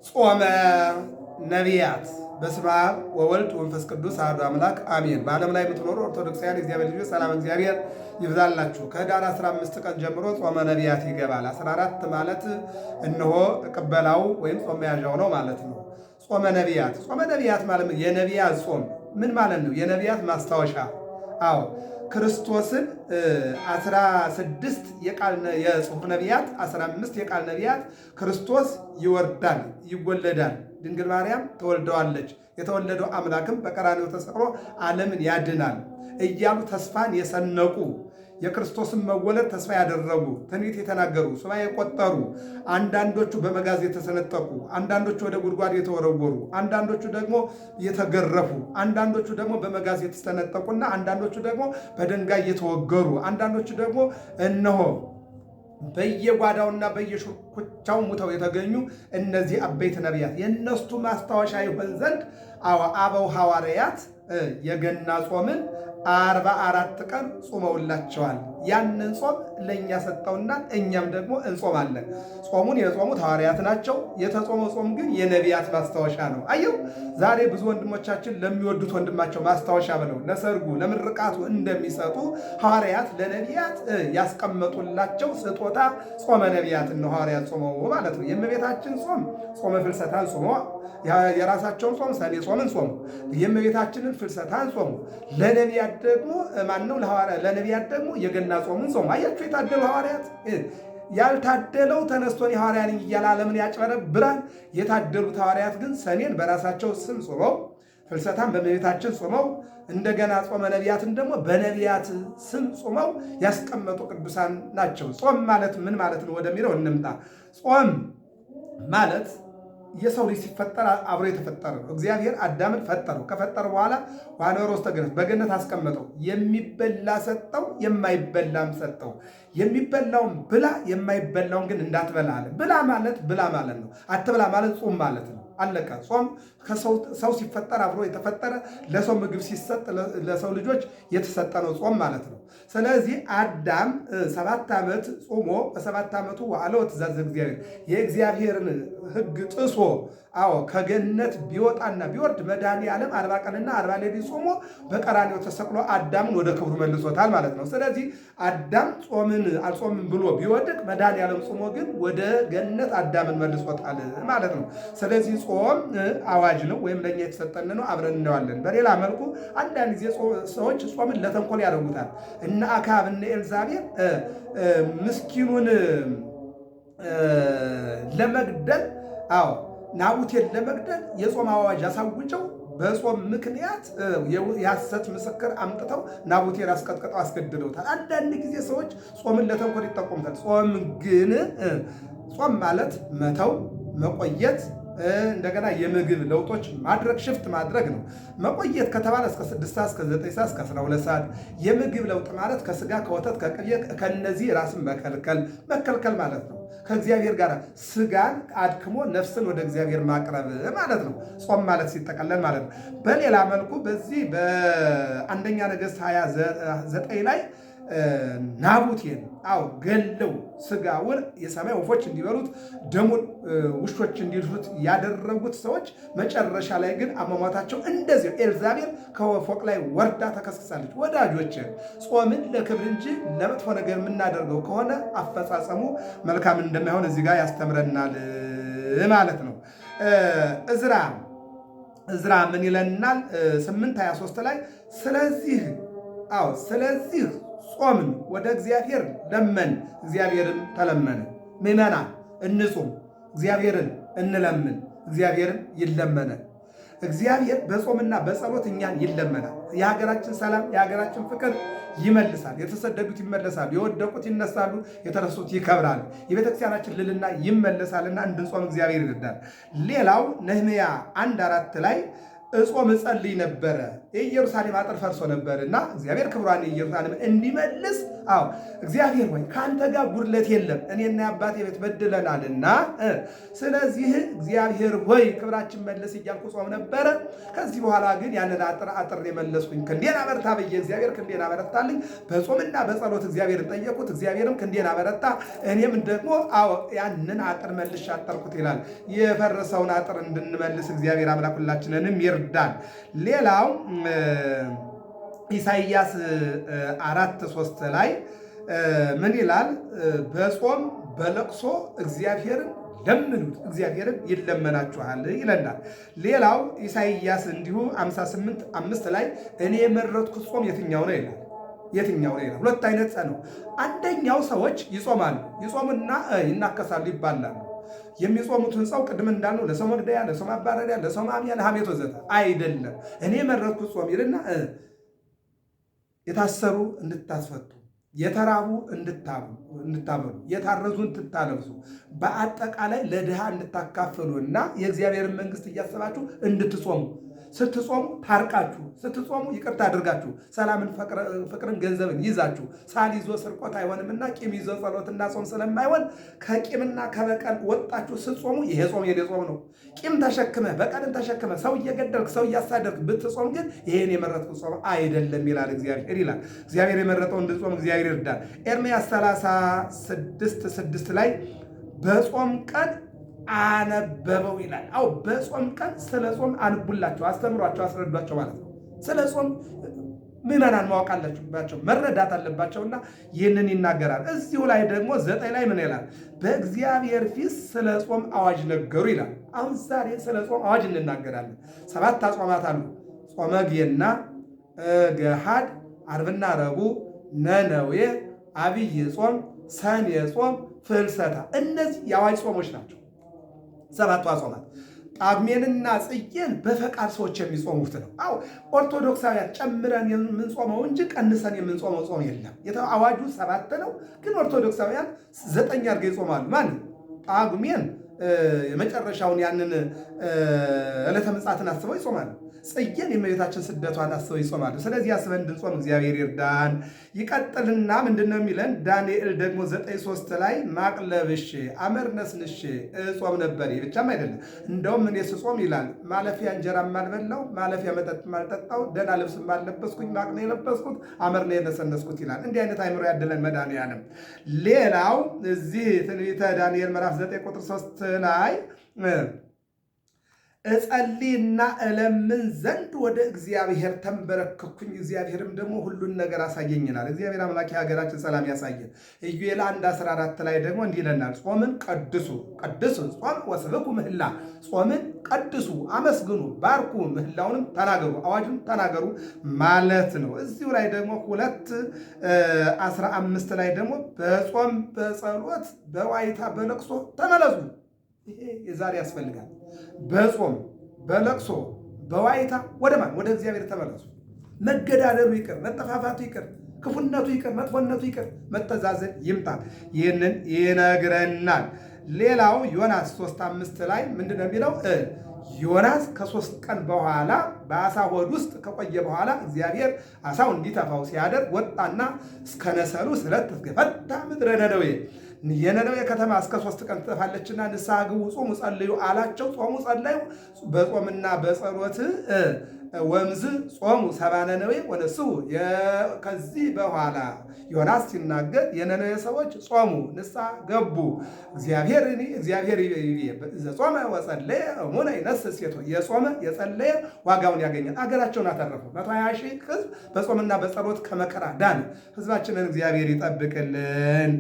ጾመ ነቢያት። በስመ አብ ወወልድ ወመንፈስ ቅዱስ አሐዱ አምላክ አሜን። በዓለም ላይ የምትኖሩ ኦርቶዶክሳውያን እግዚአብሔር ልጆች ሰላም እግዚአብሔር ይብዛላችሁ። ከኅዳር 15 ቀን ጀምሮ ጾመ ነቢያት ይገባል። 14 ማለት እነሆ ቅበላው ወይም ጾም መያዣው ነው ማለት ነው። ጾመ ነቢያት። ጾመ ነቢያት ማለት የነቢያት ጾም ምን ማለት ነው? የነቢያት ማስታወሻ። አዎ ክርስቶስን 16 የጽሑፍ ነቢያት 15 የቃል ነቢያት ክርስቶስ ይወርዳል፣ ይወለዳል፣ ድንግል ማርያም ተወልደዋለች፣ የተወለደው አምላክም በቀራንዮ ተሰቅሎ ዓለምን ያድናል እያሉ ተስፋን የሰነቁ የክርስቶስን መወለድ ተስፋ ያደረጉ ትንቢት የተናገሩ ሱባዔ የቆጠሩ አንዳንዶቹ በመጋዝ የተሰነጠቁ፣ አንዳንዶቹ ወደ ጉድጓድ የተወረወሩ፣ አንዳንዶቹ ደግሞ የተገረፉ፣ አንዳንዶቹ ደግሞ በመጋዝ የተሰነጠቁና አንዳንዶቹ ደግሞ በድንጋይ የተወገሩ፣ አንዳንዶቹ ደግሞ እነሆ በየጓዳውና በየሽኩቻው ሙተው የተገኙ እነዚህ አበይት ነቢያት የእነሱ ማስታወሻ ይሆን ዘንድ አበው ሐዋርያት የገና ጾምን 44 ቀን ጾመውላቸዋል። ያንን ጾም ለእኛ ሰጠውና እኛም ደግሞ እንጾማለን። ጾሙን የጾሙት ሐዋርያት ናቸው። የተጾመው ጾም ግን የነቢያት ማስታወሻ ነው። አየው ዛሬ ብዙ ወንድሞቻችን ለሚወዱት ወንድማቸው ማስታወሻ ብለው ለሰርጉ ለምርቃቱ እንደሚሰጡ ሐዋርያት ለነቢያት ያስቀመጡላቸው ስጦታ ጾመ ነቢያትን ነው ሐዋርያት ጾመው ማለት ነው። የእመቤታችን ጾም ጾመ ፍልሰታን ጾመ፣ የራሳቸውን ጾም ሰኔ ጾምን ጾሙ፣ የእመቤታችንን ፍልሰታን ጾሙ። ለነቢያት ደግሞ ማነው ለነቢያት ደግሞ የገና ጾምን ጾሙ። አያችሁ የታደሉ ሐዋርያት። ያልታደለው ተነስቶን የሐዋርያን እያለ ዓለምን ያጭበረብራል። የታደሉት ሐዋርያት ግን ሰኔን በራሳቸው ስም ጾመው፣ ፍልሰታን በእመቤታችን ጾመው፣ እንደገና ጾመ ነቢያትን ደግሞ በነቢያት ስም ጾመው ያስቀመጡ ቅዱሳን ናቸው። ጾም ማለት ምን ማለት ነው ወደሚለው እንምጣ። ጾም ማለት የሰው ልጅ ሲፈጠር አብሮ የተፈጠረ ነው። እግዚአብሔር አዳምን ፈጠረው። ከፈጠረ በኋላ ዋኖር ውስጥ በገነት አስቀመጠው። የሚበላ ሰጠው፣ የማይበላም ሰጠው። የሚበላውን ብላ፣ የማይበላውን ግን እንዳትበላ አለ። ብላ ማለት ነው። አትብላ ማለት ጾም ማለት ነው። አለቀ። ጾም ሰው ሲፈጠር አብሮ የተፈጠረ ለሰው ምግብ ሲሰጥ ለሰው ልጆች የተሰጠ ነው ጾም ማለት ነው። ስለዚህ አዳም 7 ዓመት ጾሞ በ7 ዓመቱ ዋዕለ ወትእዛዘ እግዚአብሔር የእግዚአብሔርን ሕግ ጥሶ ከገነት ቢወጣና ቢወርድ መድኃኔዓለም 40 ቀንና 40 ሌሊት ጾሞ በቀራንዮ ተሰቅሎ አዳምን ወደ ክብሩ መልሶታል ማለት ነው። ስለዚህ አዳም ጾምን አልጾምን ብሎ ቢወድቅ መድኃኔዓለም ጾሞ ግን ወደ ገነት አዳምን መልሶታል ማለት ነው። ስለዚህ ጾም አዋጅ ነው ወይም ለእኛ የተሰጠን ነው። አብረን እናየዋለን። በሌላ መልኩ አንዳንድ ጊዜ ሰዎች ጾምን ለተንኮል ያደርጉታል። እነ አክዓብ እነ ኤልዛቤል ምስኪኑን ለመግደል ናቡቴን ለመግደል የጾም አዋጅ አሳውጀው በጾም ምክንያት የሐሰት ምስክር አምጥተው ናቡቴን አስቀጥቅጠው አስገድለውታል። አንዳንድ ጊዜ ሰዎች ጾምን ለተንኮል ይጠቀሙታል። ጾም ማለት መተው፣ መቆየት፣ እንደገና የምግብ ለውጦች ማድረግ ሽፍት ማድረግ ነው። መቆየት ከተባለ እስከ 6 ሰዓት እስከ 9 ሰዓት እስከ 12 ሰዓት። የምግብ ለውጥ ማለት ከስጋ ከወተት ከቅቤ ከነዚህ ራስን መከልከል ማለት ነው። ከእግዚአብሔር ጋር ስጋን አድክሞ ነፍስን ወደ እግዚአብሔር ማቅረብ ማለት ነው ጾም ማለት ሲጠቀለል ማለት ነው። በሌላ መልኩ በዚህ በአንደኛ ነገሥት 29 ላይ ናቡቴን ገለው ስጋውን የሰማይ ወፎች እንዲበሉት ደሙን ውሾች እንዲሉት ያደረጉት ሰዎች መጨረሻ ላይ ግን አሟሟታቸው እንደዚህ ኤልዛቤል ከፎቅ ላይ ወርዳ ተከስክሳለች። ወዳጆች ጾምን ለክብር እንጂ ለመጥፎ ነገር የምናደርገው ከሆነ አፈጻጸሙ መልካም እንደማይሆን እዚህ ጋር ያስተምረናል ማለት ነው። እዝራ ምን ይለናል? 8:23 ላይ ስለዚህ ጾምን ወደ እግዚአብሔር ለመን፣ እግዚአብሔርን ተለመነ። ምዕመናን እንጹም፣ እግዚአብሔርን እንለምን፣ እግዚአብሔርን ይለመነ። እግዚአብሔር በጾምና በጸሎት እኛን ይለመናል። የሀገራችን ሰላም፣ የሀገራችን ፍቅር ይመልሳል። የተሰደዱት ይመለሳሉ፣ የወደቁት ይነሳሉ፣ የተረሱት ይከብራሉ። የቤተክርስቲያናችን ልልና ይመለሳልና እንድንጾም እግዚአብሔር ይረዳል። ሌላው ነህምያ 1:4 ላይ እጾም እጸልይ ነበረ የኢየሩሳሌም አጥር ፈርሶ ነበርና እግዚአብሔር ክብሯን ኢየሩሳሌም እንዲመልስ እግዚአብሔር ሆይ ከአንተ ጋር ጉድለት የለም፣ እኔና የአባቴ ቤት በድለናልና ስለዚህ እግዚአብሔር ሆይ ክብራችን መልስ እያልኩ ጾም ነበረ። ከዚህ በኋላ ግን ያንን አጥር የመለስኩኝ ክንዴን አበረታ ብዬ እግዚአብሔር ክንዴን አበረታልኝ። በጾምና በጸሎት እግዚአብሔርን ጠየቁት፣ እግዚአብሔርም ክንዴን አበረታ። እኔም ደግሞ ያንን አጥር መልሼ አጠርኩት ይላል። የፈረሰውን አጥር እንድንመልስ እግዚአብሔር አምላክ ሁላችንንም ይርዳል። ሌላው ኢሳይያስ 4:3 ላይ ምን ይላል? በጾም በለቅሶ እግዚአብሔርን ለምኑት እግዚአብሔርን ይለመናችኋል ይለናል። ሌላው ኢሳይያስ እንዲሁ 58:5 ላይ እኔ የመረጥኩት ጾም የትኛው ነው ይላል። የትኛው ነው ይላል። ሁለት አይነት ነው። አንደኛው ሰዎች ይጾማሉ፣ ይጾሙና ይናከሳሉ፣ ይባላሉ። የሚጾሙትን ሰው ቅድም እንዳልነው ለሰው መግደያ፣ ለሰው ማባረሪያ፣ ለሰው ማሚያ፣ ለሐሜት ወዘተ አይደለም። እኔ የመረጥኩት ጾም ይልና የታሰሩ እንድታስፈቱ፣ የተራቡ እንድታበሉ፣ የታረዙ እንድታለብሱ፣ በአጠቃላይ ለድሃ እንድታካፍሉና የእግዚአብሔርን መንግሥት እያሰባችሁ እንድትጾሙ፣ ስትጾሙ ታርቃችሁ፣ ስትጾሙ ይቅርታ አድርጋችሁ፣ ሰላምን፣ ፍቅርን፣ ገንዘብን ይዛችሁ፣ ሳል ይዞ ስርቆት አይሆንምና ቂም ይዞ ጸሎትና ጾም ስለማይሆን ከቂምና ከበቀል ወጣችሁ ስትጾሙ ይሄ ጾም የኔ ጾም ነው። ቂም ተሸክመ በቀልን ተሸክመ ሰው እየገደልክ ሰው እያሳደርክ ብትጾም ግን ይሄን የመረጥኩት ጾም አይደለም ይላል እግዚአብሔር ይላል። እግዚአብሔር የመረጠው እንድጾም እግዚአብሔር ይርዳል። ኤርምያስ 36:6 ላይ በጾም ቀን አነበበው ይላል። በጾም ቀን ስለ ጾም አንቡላቸው፣ አስተምሯቸው፣ አስረዷቸው ማለት ነው። ስለ ጾም ምዕመናን ማወቅ አለባቸው፣ መረዳት አለባቸውና ይህንን ይናገራል። እዚሁ ላይ ደግሞ 9 ላይ ምን ይላል? በእግዚአብሔር ፊት ስለ ጾም አዋጅ ነገሩ ይላል። አሁን ዛሬ ስለ ጾም አዋጅ እንናገራለን። 7 አጽዋማት አሉ። ጾመ ገና፣ ገሃድ፣ ዓርብና ረቡዕ፣ ነነዌ፣ አብይ ጾም፣ ሰኔ ጾም፣ ፍልሰታ። እነዚህ የአዋጅ ጾሞች ናቸው። 7 አጽዋማት ጳጉሜንና ጽጌን በፈቃድ ሰዎች የሚጾሙት ነው። ኦርቶዶክሳውያን ጨምረን የምንጾመው እንጂ ቀንሰን የምንጾመው ጾም የለም። አዋጁ 7 ነው፣ ግን ኦርቶዶክሳውያን 9 አድርገው ይጾማሉ። ማን ጳጉሜን የመጨረሻውን ያንን ዕለተ ምጽአትን አስበው ይጾማሉ። ጽጌን የእመቤታችን ስደቷን አስበው ይጾማሉ። ስለዚህ አስበን እንድንጾም እግዚአብሔር ይርዳን። ይቀጥልና ምንድን ነው የሚለን? ዳንኤል ደግሞ 9:3 ላይ ማቅ ለብሼ አመድ ነስንሼ እጾም ነበር። ይህ ብቻም አይደለም፣ እንደውም እኔ ስጾም ይላል ማለፊያ እንጀራ ማልበላው፣ ማለፊያ መጠጥ ማልጠጣው፣ ደህና ልብስ ማልለበስኩኝ፣ ማቅ ነው የለበስኩት፣ አመድ ነው የነሰነስኩት ይላል። እንዲህ አይነት አይምሮ ያድለን መድኃኒዓለም። ሌላው እዚህ ትንቢተ ዳንኤል ምዕራፍ 9:3 ላይ እጸልይና እለምን ዘንድ ወደ እግዚአብሔር ተንበረከኩኝ፣ እግዚአብሔርም ደግሞ ሁሉን ነገር አሳየኝ ይላል። እግዚአብሔር አምላክ የሀገራችን ሰላም ያሳየን። ኢዩኤል 1:14 ላይ ደግሞ እንዲህ ይለናል፣ ጾምን ቀድሱ፣ ጾም ወስብኩ ምህላ፣ ጾምን ቀድሱ፣ አመስግኑ፣ ባርኩ፣ ምህላውንም ተናገሩ፣ አዋጁን ተናገሩ ማለት ነው። እዚሁ ላይ ደግሞ 2:15 ላይ ደግሞ በጾም በጸሎት በዋይታ በለቅሶ ተመለሱ። ይሄ የዛሬ ያስፈልጋል። በጾም በለቅሶ በዋይታ ወደ ማን? ወደ እግዚአብሔር ተመለሱ። መገዳደሉ ይቅር፣ መጠፋፋቱ ይቅር፣ ክፉነቱ ይቅር፣ መጥፎነቱ ይቅር፣ መተዛዘን ይምጣ። ይህንን ይነግረናል። ሌላው ዮናስ 3:5 ላይ ምንድን ነው የሚለው? ዮናስ ከ3 ቀን በኋላ በአሳ ሆድ ውስጥ ከቆየ በኋላ እግዚአብሔር አሳው እንዲተፋው ሲያደርግ ወጣና እስከ ነሰሉ ስለት ትገፈታ ምድረ ነነዌ፣ የነነዌ ከተማ እስከ 3 ቀን ትጠፋለችና ንስሐ ግቡ፣ ጾሙ፣ ጸልዩ አላቸው። ጾሙ፣ ጸለዩ። በጾምና በጸሎት ወምዝ ጾሙ 70 ነነዌ ወነስኡ። ከዚህ በኋላ ዮናስ ሲናገር የነነዌ ሰዎች ጾሙ፣ ንስሐ ገቡ። እግዚአብሔር ጾመ ወጸለየ እሙነ ይነስእ ሴቶ፣ የጾመ የጸለየ ዋጋውን ያገኛል። አገራቸውን አተረፉ። 120 ሺህ ሕዝብ በጾምና በጸሎት ከመከራ ዳን። ሕዝባችንን እግዚአብሔር ይጠብቅልን።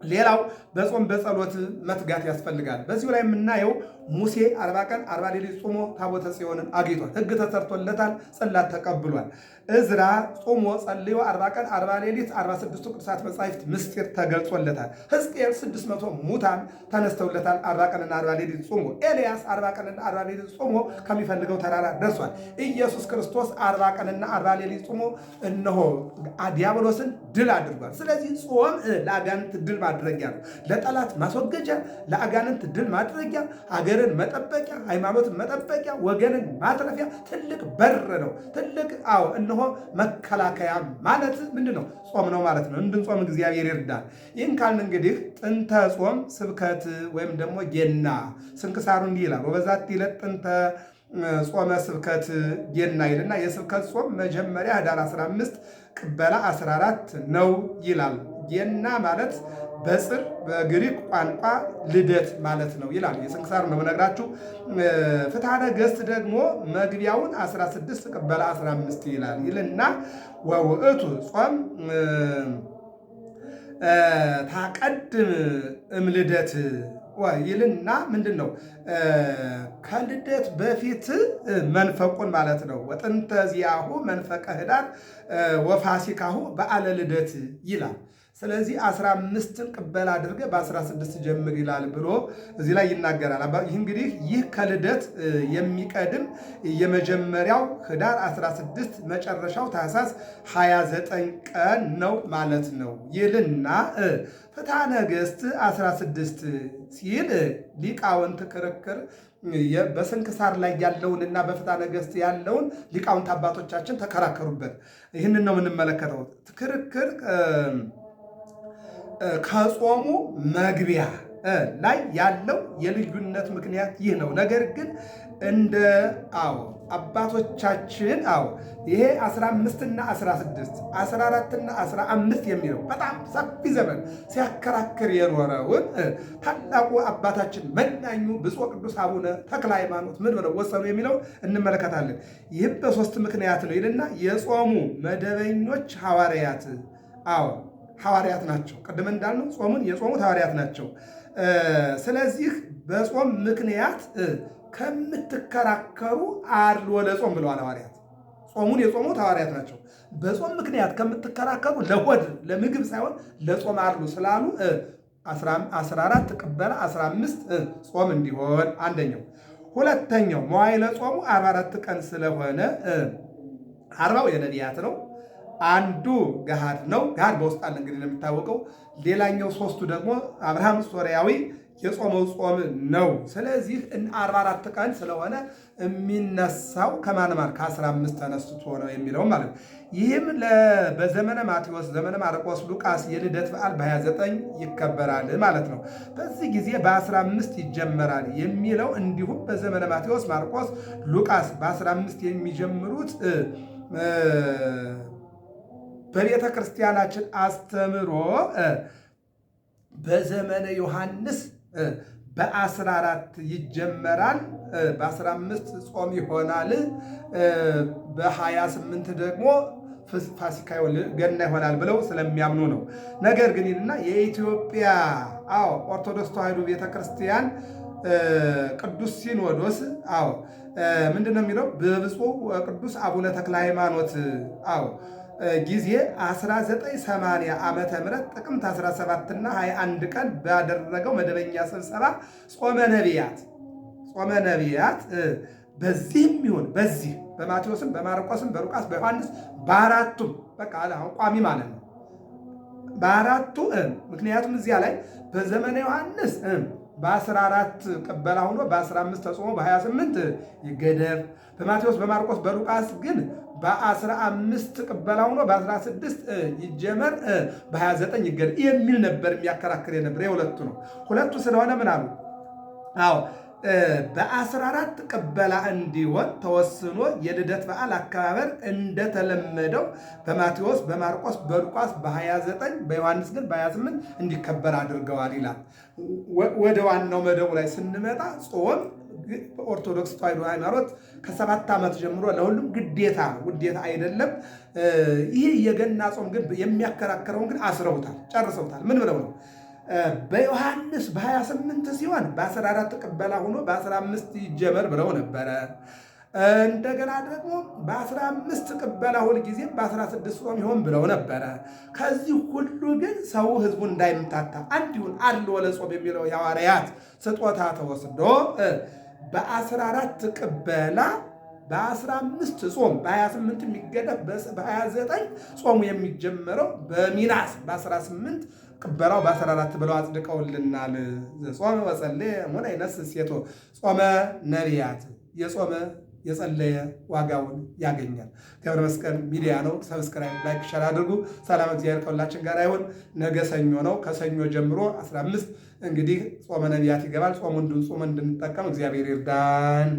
ሌላው በጾም በጸሎት መትጋት ያስፈልጋል። በዚሁ ላይ የምናየው ሙሴ 40 ቀን 40 ሌሊት ጾሞ ታቦተ ጽዮንን አግኝቷል። ሕግ ተሰርቶለታል፣ ጽላት ተቀብሏል። እዝራ ጾሞ ጸልዮ 40 ቀን 40 ሌሊት 46ቱ ቅዱሳት መጻሕፍት ምስጢር ተገልጾለታል። ሕዝቅኤል 600 ሙታን ተነስተውለታል 40 ቀንና 40 ሌሊት ጾሞ። ኤልያስ 40 ቀንና 40 ሌሊት ጾሞ ከሚፈልገው ተራራ ደርሷል። ኢየሱስ ክርስቶስ 40 ቀንና 40 ሌሊት ጾሞ እነሆ ዲያብሎስን ድል አድርጓል። ስለዚህ ጾም ለአጋንንት ድል ማድረጊያ ነው። ለጠላት ማስወገጃ፣ ለአጋንንት ድል ማድረጊያ፣ አገርን መጠበቂያ፣ ሃይማኖትን መጠበቂያ፣ ወገንን ማትረፊያ ትልቅ በር ነው። ትልቅ እነሆ መከላከያ ማለት ምንድን ነው? ጾም ነው ማለት ነው። እንድንጾም እግዚአብሔር ይርዳል። ይህን ካልን እንግዲህ ጥንተ ጾም ስብከት ወይም ደግሞ ጌና ስንክሳሩ እንዲህ ይላል። ወበዛት ይለት ጥንተ ጾመ ስብከት ጌና ይልና የስብከት ጾም መጀመሪያ ህዳር 15 ቅበላ 14 ነው ይላል። ጌና ማለት በጽር በግሪክ ቋንቋ ልደት ማለት ነው ይላል። የስንክሳሩ ነው የምነግራችሁ። ፍትሐ ነገሥት ደግሞ መግቢያውን 16 ቅበላ 15 ይላል ይልና ወውእቱ ጾም ታቀድም እምልደት ይልና ምንድን ነው? ከልደት በፊት መንፈቁን ማለት ነው። ወጥንተ ዚአሁ መንፈቀ ህዳር ወፋሲካሁ በዓለ ልደት ይላል። ስለዚህ 15ን ቅበል አድርገ በ16 ጀምር ይላል ብሎ እዚህ ላይ ይናገራል። ይህ እንግዲህ ይህ ከልደት የሚቀድም የመጀመሪያው ህዳር 16 መጨረሻው ታኅሳስ 29 ቀን ነው ማለት ነው ይልና ፍትሐ ነገሥት 16 ሲል ሊቃውንት ክርክር በስንክሳር ላይ ያለውንና በፍትሐ ነገሥት ያለውን ሊቃውንት አባቶቻችን ተከራከሩበት። ይህንን ነው የምንመለከተው ክርክር ከጾሙ መግቢያ ላይ ያለው የልዩነት ምክንያት ይህ ነው። ነገር ግን እንደ አባቶቻችን ይሄ 15ና 16 14ና 15 የሚለው በጣም ሰፊ ዘመን ሲያከራክር የኖረውን ታላቁ አባታችን መናኙ ብፁዕ ቅዱስ አቡነ ተክለ ሃይማኖት ምን ብለው ወሰኑ የሚለው እንመለከታለን። ይህም በሶስት ምክንያት ነው ይልና የጾሙ መደበኞች ሐዋርያት ሐዋርያት ናቸው። ቅድም እንዳልነው ጾሙን የጾሙት ሐዋርያት ናቸው። ስለዚህ በጾም ምክንያት ከምትከራከሩ አድሎ ለጾም ብለዋል ሐዋርያት። ጾሙን የጾሙት ሐዋርያት ናቸው። በጾም ምክንያት ከምትከራከሩ ለሆድ ለምግብ ሳይሆን ለጾም አድሎ ስላሉ 14 ቅበላ 15 ጾም እንዲሆን አንደኛው። ሁለተኛው መዋዕለ ጾሙ 44 ቀን ስለሆነ 40ው የነቢያት ነው። አንዱ ገሃድ ነው። ገሃድ በውስጥ አለ እንግዲህ እንደሚታወቀው። ሌላኛው ሶስቱ ደግሞ አብርሃም ሶርያዊ የጾመው ጾም ነው። ስለዚህ 44 ቀን ስለሆነ የሚነሳው ከማንማር ከ15 ተነስቶ ነው የሚለው ማለት ነው። ይህም በዘመነ ማቴዎስ፣ ዘመነ ማርቆስ፣ ሉቃስ የልደት በዓል በ29 ይከበራል ማለት ነው። በዚህ ጊዜ በ15 ይጀመራል የሚለው እንዲሁም በዘመነ ማቴዎስ፣ ማርቆስ፣ ሉቃስ በ15 የሚጀምሩት በቤተ ክርስቲያናችን አስተምሮ በዘመነ ዮሐንስ በ14 ይጀመራል፣ በ15 ጾም ይሆናል፣ በ28 ደግሞ ፋሲካ ገና ይሆናል ብለው ስለሚያምኑ ነው። ነገር ግን ይልና የኢትዮጵያ ኦርቶዶክስ ተዋሕዶ ቤተ ክርስቲያን ቅዱስ ሲኖዶስ ምንድን ነው የሚለው? በብፁዕ ቅዱስ አቡነ ተክለ ሃይማኖት ጊዜ 1980 ዓመተ ምህረት ጥቅምት 17 እና 21 ቀን ባደረገው መደበኛ ስብሰባ ጾመ ነቢያት በዚህም ይሁን በዚህ በማቴዎስም በማርቆስም በሉቃስ በዮሐንስ በአራቱም በቃ ቋሚ ማለት ነው። በአራቱ ምክንያቱም እዚያ ላይ በዘመነ ዮሐንስ በ14 ቅበላ ሆኖ በ15 ተጾሞ በ28 ይገደብ። በማቴዎስ በማርቆስ በሉቃስ ግን በ15 ቅበላ ሆኖ በ16 ይጀመር፣ በ29 ይገደብ የሚል ነበር የሚያከራክር የነበር። የሁለቱ ነው። ሁለቱ ስለሆነ ምን አሉ? በ14 ቅበላ እንዲሆን ተወስኖ የልደት በዓል አከባበር እንደተለመደው በማቴዎስ በማርቆስ በሉቃስ በ29 በዮሐንስ ግን በ28 እንዲከበር አድርገዋል ይላል። ወደ ዋናው መደቡ ላይ ስንመጣ ጾም በኦርቶዶክስ ተዋሕዶ ሃይማኖት ከ7 ዓመት ጀምሮ ለሁሉም ግዴታ ውዴታ አይደለም። ይህ የገና ጾም ግን የሚያከራክረውን ግን አስረውታል፣ ጨርሰውታል። ምን ብለው ነው? በዮሐንስ በ28 ሲሆን በ14 ቅበላ ሆኖ በ15 ይጀመር ብለው ነበረ። እንደገና ደግሞ በ15 ቅበላ ሁል ጊዜ በ16 ጾም ይሆን ብለው ነበረ። ከዚህ ሁሉ ግን ሰው ህዝቡ እንዳይምታታ አንዲሁን አለ ወለጾም የሚለው የሐዋርያት ስጦታ ተወስዶ በ14 ቅበላ በ15 ጾም በ28 የሚገደፍ በ29 ጾሙ የሚጀመረው በሚናስ በ18 ቅበራው በ14 ብለው አጽድቀውልናል። ጾመ ወጸለየ እሙነ ይነስእ ሴቶ ጾመ ነቢያት የጾመ የጸለየ ዋጋውን ያገኛል። ገብረ መስቀል ሚዲያ ነው። ሰብስክራይብ፣ ላይክ፣ ሸር አድርጉ። ሰላም እግዚአብሔር ከሁላችን ጋር ይሁን። ነገ ሰኞ ነው። ከሰኞ ጀምሮ 15 እንግዲህ ጾመ ነቢያት ይገባል። ጾሙ እንድንጠቀም እግዚአብሔር ይርዳን።